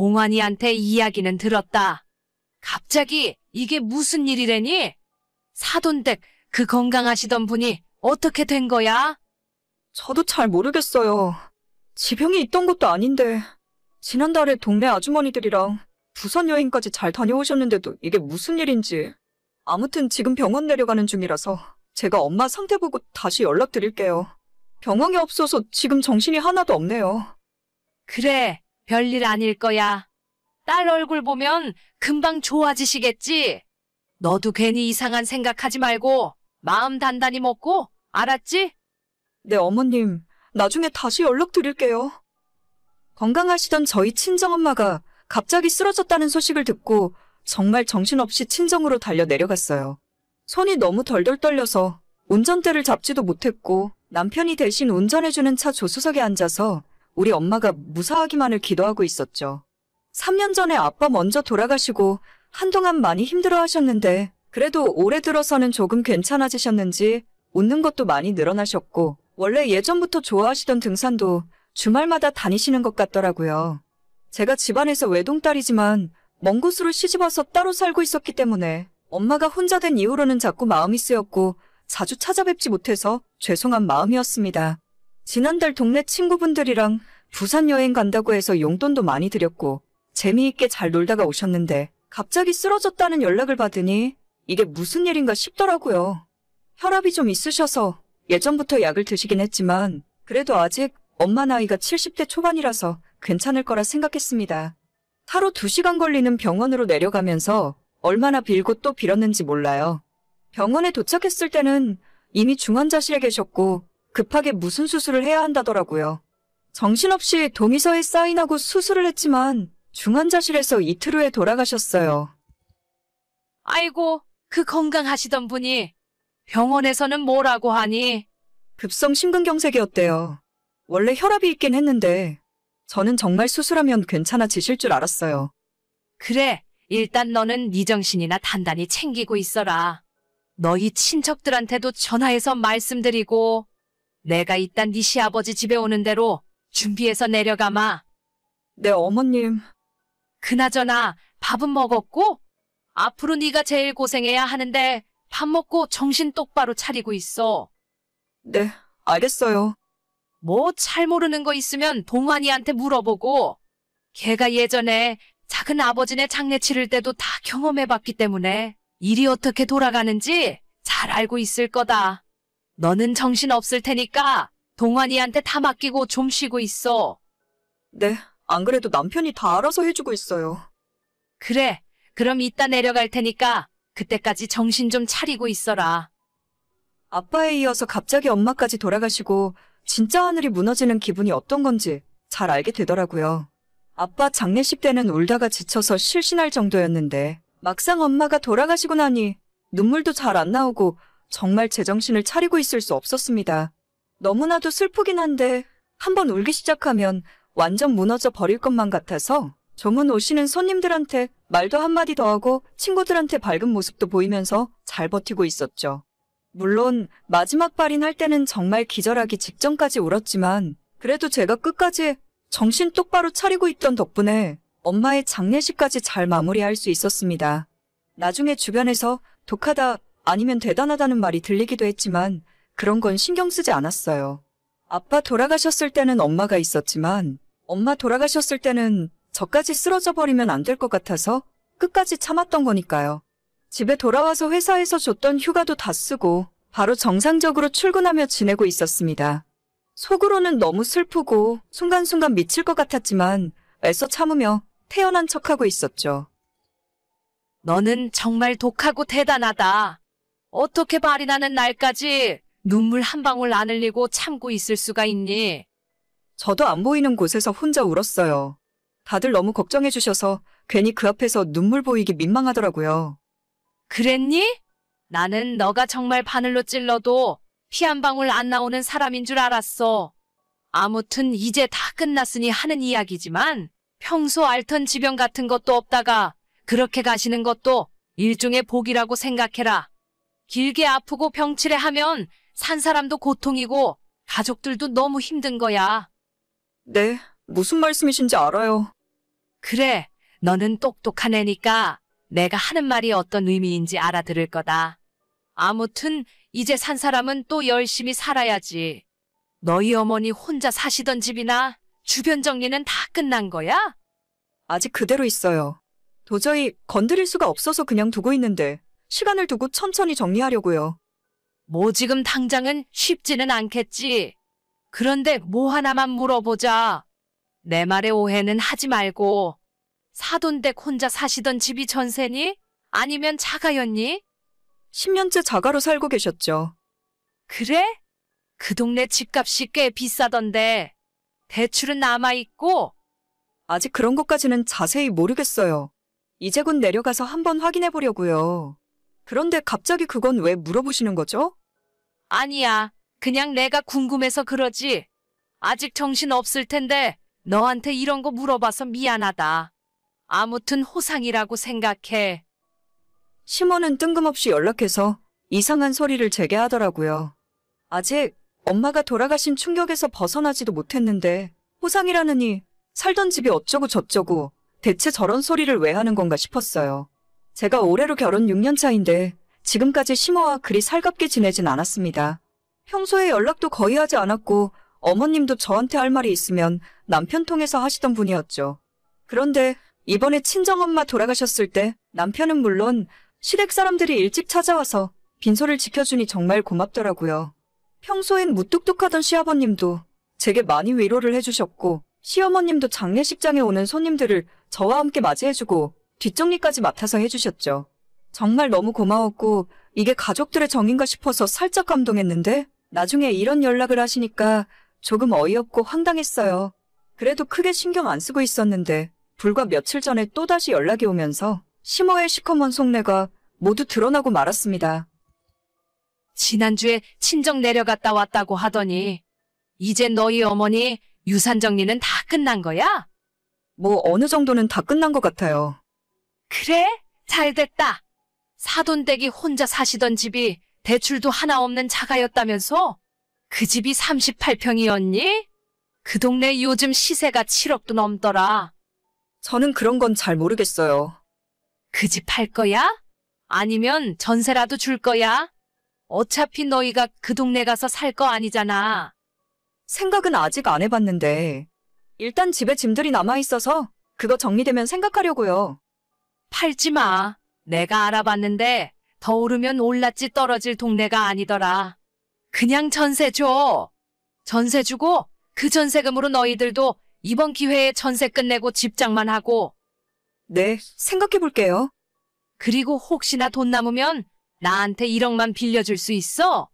봉환이한테 이야기는 들었다. 갑자기 이게 무슨 일이래니? 사돈댁 그 건강하시던 분이 어떻게 된 거야? 저도 잘 모르겠어요. 지병이 있던 것도 아닌데 지난달에 동네 아주머니들이랑 부산 여행까지 잘 다녀오셨는데도 이게 무슨 일인지. 아무튼 지금 병원 내려가는 중이라서 제가 엄마 상태 보고 다시 연락드릴게요. 병원이 없어서 지금 정신이 하나도 없네요. 그래, 별일 아닐 거야. 딸 얼굴 보면 금방 좋아지시겠지? 너도 괜히 이상한 생각하지 말고 마음 단단히 먹고, 알았지? 네, 어머님. 나중에 다시 연락드릴게요. 건강하시던 저희 친정엄마가 갑자기 쓰러졌다는 소식을 듣고 정말 정신없이 친정으로 달려 내려갔어요. 손이 너무 덜덜 떨려서 운전대를 잡지도 못했고 남편이 대신 운전해주는 차 조수석에 앉아서 우리 엄마가 무사하기만을 기도하고 있었죠. 3년 전에 아빠 먼저 돌아가시고 한동안 많이 힘들어하셨는데 그래도 올해 들어서는 조금 괜찮아지셨는지 웃는 것도 많이 늘어나셨고 원래 예전부터 좋아하시던 등산도 주말마다 다니시는 것 같더라고요. 제가 집안에서 외동딸이지만 먼 곳으로 시집와서 따로 살고 있었기 때문에 엄마가 혼자 된 이후로는 자꾸 마음이 쓰였고 자주 찾아뵙지 못해서 죄송한 마음이었습니다. 지난달 동네 친구분들이랑 부산 여행 간다고 해서 용돈도 많이 드렸고 재미있게 잘 놀다가 오셨는데 갑자기 쓰러졌다는 연락을 받으니 이게 무슨 일인가 싶더라고요. 혈압이 좀 있으셔서 예전부터 약을 드시긴 했지만 그래도 아직 엄마 나이가 70대 초반이라서 괜찮을 거라 생각했습니다. 하루 2시간 걸리는 병원으로 내려가면서 얼마나 빌고 또 빌었는지 몰라요. 병원에 도착했을 때는 이미 중환자실에 계셨고 급하게 무슨 수술을 해야 한다더라고요. 정신없이 동의서에 사인하고 수술을 했지만 중환자실에서 이틀 후에 돌아가셨어요. 아이고, 그 건강하시던 분이 병원에서는 뭐라고 하니? 급성 심근경색이었대요. 원래 혈압이 있긴 했는데 저는 정말 수술하면 괜찮아지실 줄 알았어요. 그래, 일단 너는 네 정신이나 단단히 챙기고 있어라. 너희 친척들한테도 전화해서 말씀드리고 내가 이따 네 시아버지 집에 오는 대로 준비해서 내려가마. 네, 어머님. 그나저나 밥은 먹었고? 앞으로 네가 제일 고생해야 하는데 밥 먹고 정신 똑바로 차리고 있어. 네, 알겠어요. 뭐 잘 모르는 거 있으면 동환이한테 물어보고. 걔가 예전에 작은 아버지네 장례 치를 때도 다 경험해봤기 때문에 일이 어떻게 돌아가는지 잘 알고 있을 거다. 너는 정신 없을 테니까 동환이한테 다 맡기고 좀 쉬고 있어. 네, 안 그래도 남편이 다 알아서 해주고 있어요. 그래, 그럼 이따 내려갈 테니까 그때까지 정신 좀 차리고 있어라. 아빠에 이어서 갑자기 엄마까지 돌아가시고 진짜 하늘이 무너지는 기분이 어떤 건지 잘 알게 되더라고요. 아빠 장례식 때는 울다가 지쳐서 실신할 정도였는데 막상 엄마가 돌아가시고 나니 눈물도 잘 안 나오고 정말 제정신을 차리고 있을 수 없었습니다. 너무나도 슬프긴 한데 한번 울기 시작하면 완전 무너져 버릴 것만 같아서 조문 오시는 손님들한테 말도 한마디 더 하고 친구들한테 밝은 모습도 보이면서 잘 버티고 있었죠. 물론 마지막 발인할 때는 정말 기절하기 직전까지 울었지만 그래도 제가 끝까지 정신 똑바로 차리고 있던 덕분에 엄마의 장례식까지 잘 마무리할 수 있었습니다. 나중에 주변에서 독하다 아니면 대단하다는 말이 들리기도 했지만 그런 건 신경 쓰지 않았어요. 아빠 돌아가셨을 때는 엄마가 있었지만 엄마 돌아가셨을 때는 저까지 쓰러져 버리면 안 될 것 같아서 끝까지 참았던 거니까요. 집에 돌아와서 회사에서 줬던 휴가도 다 쓰고 바로 정상적으로 출근하며 지내고 있었습니다. 속으로는 너무 슬프고 순간순간 미칠 것 같았지만 애써 참으며 태어난 척하고 있었죠. 너는 정말 독하고 대단하다. 어떻게 발이 나는 날까지 눈물 한 방울 안 흘리고 참고 있을 수가 있니? 저도 안 보이는 곳에서 혼자 울었어요. 다들 너무 걱정해 주셔서 괜히 그 앞에서 눈물 보이기 민망하더라고요. 그랬니? 나는 너가 정말 바늘로 찔러도 피 한 방울 안 나오는 사람인 줄 알았어. 아무튼 이제 다 끝났으니 하는 이야기지만 평소 앓던 지병 같은 것도 없다가 그렇게 가시는 것도 일종의 복이라고 생각해라. 길게 아프고 병치레 하면 산 사람도 고통이고 가족들도 너무 힘든 거야. 네, 무슨 말씀이신지 알아요. 그래, 너는 똑똑한 애니까 내가 하는 말이 어떤 의미인지 알아들을 거다. 아무튼 이제 산 사람은 또 열심히 살아야지. 너희 어머니 혼자 사시던 집이나 주변 정리는 다 끝난 거야? 아직 그대로 있어요. 도저히 건드릴 수가 없어서 그냥 두고 있는데 시간을 두고 천천히 정리하려고요. 뭐 지금 당장은 쉽지는 않겠지. 그런데 뭐 하나만 물어보자. 내 말에 오해는 하지 말고 사돈댁 혼자 사시던 집이 전세니? 아니면 자가였니? 10년째 자가로 살고 계셨죠. 그래? 그 동네 집값이 꽤 비싸던데 대출은 남아있고. 아직 그런 것까지는 자세히 모르겠어요. 이제 곧 내려가서 한번 확인해 보려고요. 그런데 갑자기 그건 왜 물어보시는 거죠? 아니야, 그냥 내가 궁금해서 그러지. 아직 정신 없을 텐데 너한테 이런 거 물어봐서 미안하다. 아무튼 호상이라고 생각해. 시모는 뜬금없이 연락해서 이상한 소리를 제게 하더라고요. 아직 엄마가 돌아가신 충격에서 벗어나지도 못했는데 호상이라느니 살던 집이 어쩌고 저쩌고 대체 저런 소리를 왜 하는 건가 싶었어요. 제가 올해로 결혼 6년 차인데 지금까지 시모와 그리 살갑게 지내진 않았습니다. 평소에 연락도 거의 하지 않았고 어머님도 저한테 할 말이 있으면 남편 통해서 하시던 분이었죠. 그런데 이번에 친정엄마 돌아가셨을 때 남편은 물론 시댁 사람들이 일찍 찾아와서 빈소를 지켜주니 정말 고맙더라고요. 평소엔 무뚝뚝하던 시아버님도 제게 많이 위로를 해주셨고 시어머님도 장례식장에 오는 손님들을 저와 함께 맞이해주고 뒷정리까지 맡아서 해주셨죠. 정말 너무 고마웠고 이게 가족들의 정인가 싶어서 살짝 감동했는데 나중에 이런 연락을 하시니까 조금 어이없고 황당했어요. 그래도 크게 신경 안 쓰고 있었는데 불과 며칠 전에 또다시 연락이 오면서 시모의 시커먼 속내가 모두 드러나고 말았습니다. 지난주에 친정 내려갔다 왔다고 하더니 이제 너희 어머니 유산 정리는 다 끝난 거야? 뭐 어느 정도는 다 끝난 것 같아요. 그래? 잘 됐다. 사돈댁이 혼자 사시던 집이 대출도 하나 없는 자가였다면서? 그 집이 38평이었니? 그 동네 요즘 시세가 7억도 넘더라. 저는 그런 건 잘 모르겠어요. 그 집 팔 거야? 아니면 전세라도 줄 거야? 어차피 너희가 그 동네 가서 살 거 아니잖아. 생각은 아직 안 해봤는데 일단 집에 짐들이 남아있어서 그거 정리되면 생각하려고요. 팔지 마. 내가 알아봤는데 더 오르면 올랐지 떨어질 동네가 아니더라. 그냥 전세 줘. 전세 주고 그 전세금으로 너희들도 이번 기회에 전세 끝내고 집장만 하고. 네, 생각해볼게요. 그리고 혹시나 돈 남으면 나한테 1억만 빌려줄 수 있어?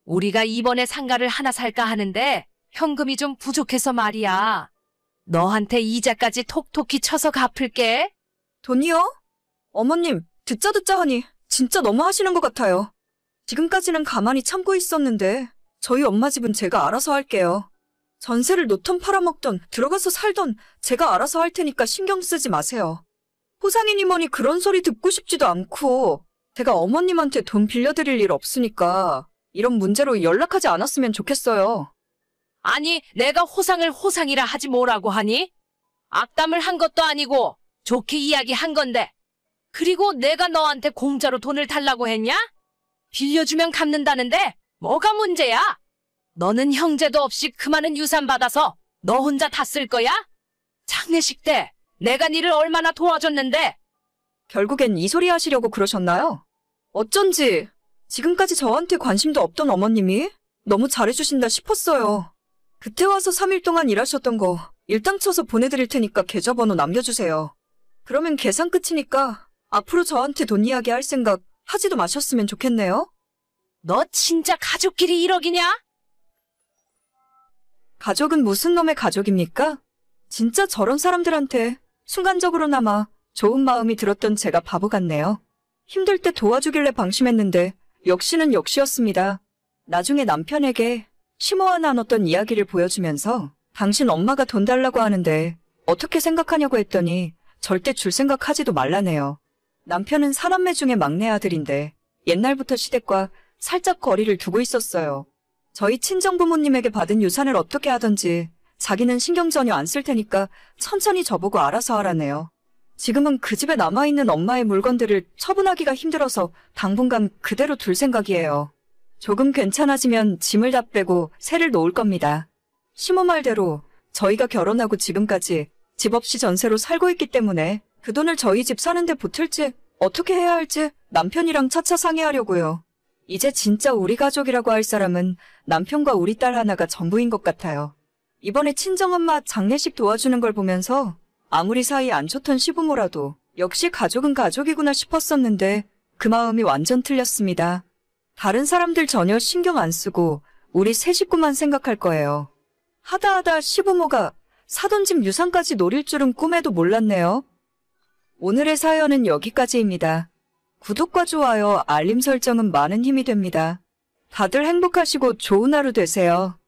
우리가 이번에 상가를 하나 살까 하는데 현금이 좀 부족해서 말이야. 너한테 이자까지 톡톡히 쳐서 갚을게. 돈이요? 어머님, 듣자 하니 진짜 너무 하시는 것 같아요. 지금까지는 가만히 참고 있었는데 저희 엄마 집은 제가 알아서 할게요. 전세를 놓던 팔아먹던 들어가서 살던 제가 알아서 할 테니까 신경 쓰지 마세요. 호상이니 뭐니 그런 소리 듣고 싶지도 않고 제가 어머님한테 돈 빌려드릴 일 없으니까 이런 문제로 연락하지 않았으면 좋겠어요. 아니, 내가 호상을 호상이라 하지 뭐라고 하니? 악담을 한 것도 아니고 좋게 이야기한 건데. 그리고 내가 너한테 공짜로 돈을 달라고 했냐? 빌려주면 갚는다는데 뭐가 문제야? 너는 형제도 없이 그 많은 유산 받아서 너 혼자 다 쓸 거야? 장례식 때 내가 니를 얼마나 도와줬는데. 결국엔 이 소리 하시려고 그러셨나요? 어쩐지 지금까지 저한테 관심도 없던 어머님이 너무 잘해주신다 싶었어요. 그때 와서 3일 동안 일하셨던 거 일당 쳐서 보내드릴 테니까 계좌번호 남겨주세요. 그러면 계산 끝이니까 앞으로 저한테 돈 이야기 할 생각 하지도 마셨으면 좋겠네요. 너 진짜 가족끼리 1억이냐? 가족은 무슨 놈의 가족입니까? 진짜 저런 사람들한테 순간적으로나마 좋은 마음이 들었던 제가 바보 같네요. 힘들 때 도와주길래 방심했는데 역시는 역시였습니다. 나중에 남편에게 시모와 나눴던 이야기를 보여주면서 당신 엄마가 돈 달라고 하는데 어떻게 생각하냐고 했더니 절대 줄 생각하지도 말라네요. 남편은 사남매 중에 막내 아들인데 옛날부터 시댁과 살짝 거리를 두고 있었어요. 저희 친정부모님에게 받은 유산을 어떻게 하던지 자기는 신경 전혀 안 쓸 테니까 천천히 저보고 알아서 하라네요. 지금은 그 집에 남아있는 엄마의 물건들을 처분하기가 힘들어서 당분간 그대로 둘 생각이에요. 조금 괜찮아지면 짐을 다 빼고 새를 놓을 겁니다. 시모 말대로 저희가 결혼하고 지금까지 집 없이 전세로 살고 있기 때문에 그 돈을 저희 집 사는데 보탤지 어떻게 해야 할지 남편이랑 차차 상의하려고요. 이제 진짜 우리 가족이라고 할 사람은 남편과 우리 딸 하나가 전부인 것 같아요. 이번에 친정엄마 장례식 도와주는 걸 보면서 아무리 사이 안 좋던 시부모라도 역시 가족은 가족이구나 싶었었는데 그 마음이 완전 틀렸습니다. 다른 사람들 전혀 신경 안 쓰고 우리 세 식구만 생각할 거예요. 하다 시부모가 사돈 집 유산까지 노릴 줄은 꿈에도 몰랐네요. 오늘의 사연은 여기까지입니다. 구독과 좋아요, 알림 설정은 많은 힘이 됩니다. 다들 행복하시고 좋은 하루 되세요.